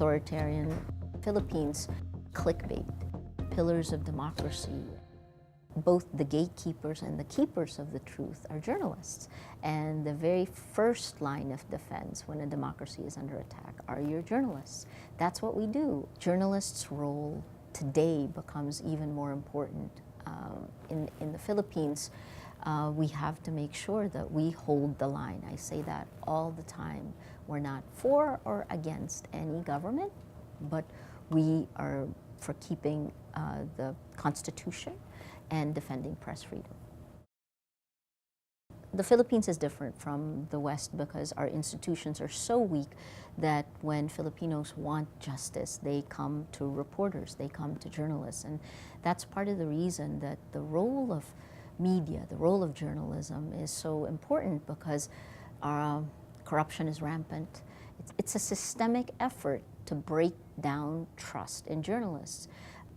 authoritarian Philippines, clickbait, pillars of democracy. Both the gatekeepers and the keepers of the truth are journalists. And the very first line of defense when a democracy is under attack are your journalists. That's what we do. Journalists' role today becomes even more important. In the Philippines, we have to make sure that we hold the line. I say that all the time. We're not for or against any government, but we are for keeping the Constitution and defending press freedom. The Philippines is different from the West because our institutions are so weak that when Filipinos want justice, they come to reporters, they come to journalists. And that's part of the reason that the role of media, the role of journalism is so important, because corruption is rampant. It's a systemic effort to break down trust in journalists,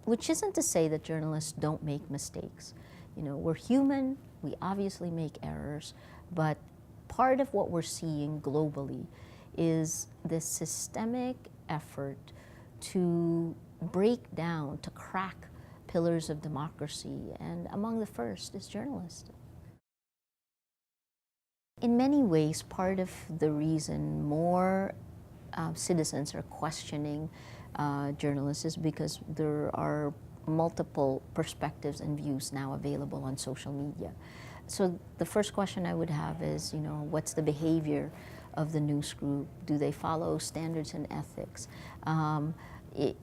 which isn't to say that journalists don't make mistakes. You know, we're human, we obviously make errors, but part of what we're seeing globally is this systemic effort to break down, to crack pillars of democracy, and among the first is journalists. In many ways, part of the reason more citizens are questioning journalists is because there are multiple perspectives and views now available on social media. So the first question I would have is, what's the behavior of the news group? Do they follow standards and ethics?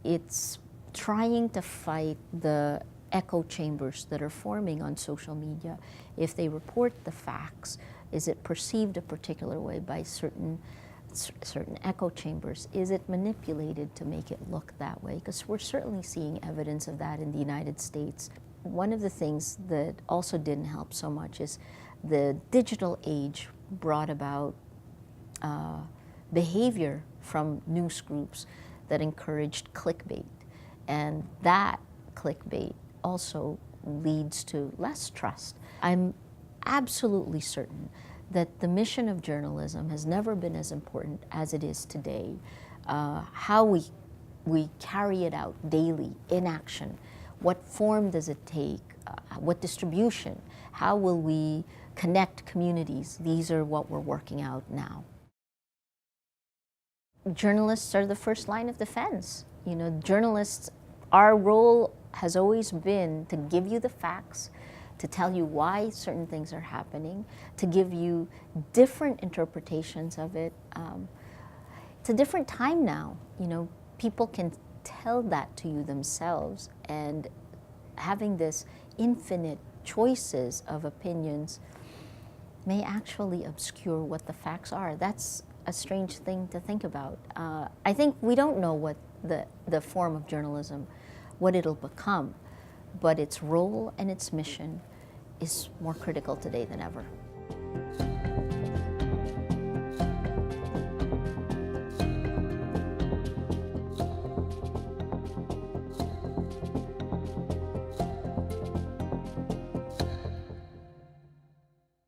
It's trying to fight the echo chambers that are forming on social media. If they report the facts, is it perceived a particular way by certain echo chambers? Is it manipulated to make it look that way? Because we're certainly seeing evidence of that in the United States. One of the things that also didn't help so much is the digital age brought about behavior from news groups that encouraged clickbait. And that clickbait also leads to less trust. I'm absolutely certain that the mission of journalism has never been as important as it is today. How we carry it out daily in action. What form does it take? What distribution? How will we connect communities? These are what we're working out now. Journalists are the first line of defense. Journalists, our role has always been to give you the facts, to tell you why certain things are happening, to give you different interpretations of it. It's a different time now. People can tell that to you themselves, and having this infinite choices of opinions may actually obscure what the facts are. That's a strange thing to think about. I think we don't know what the form of journalism, what it'll become, but its role and its mission is more critical today than ever.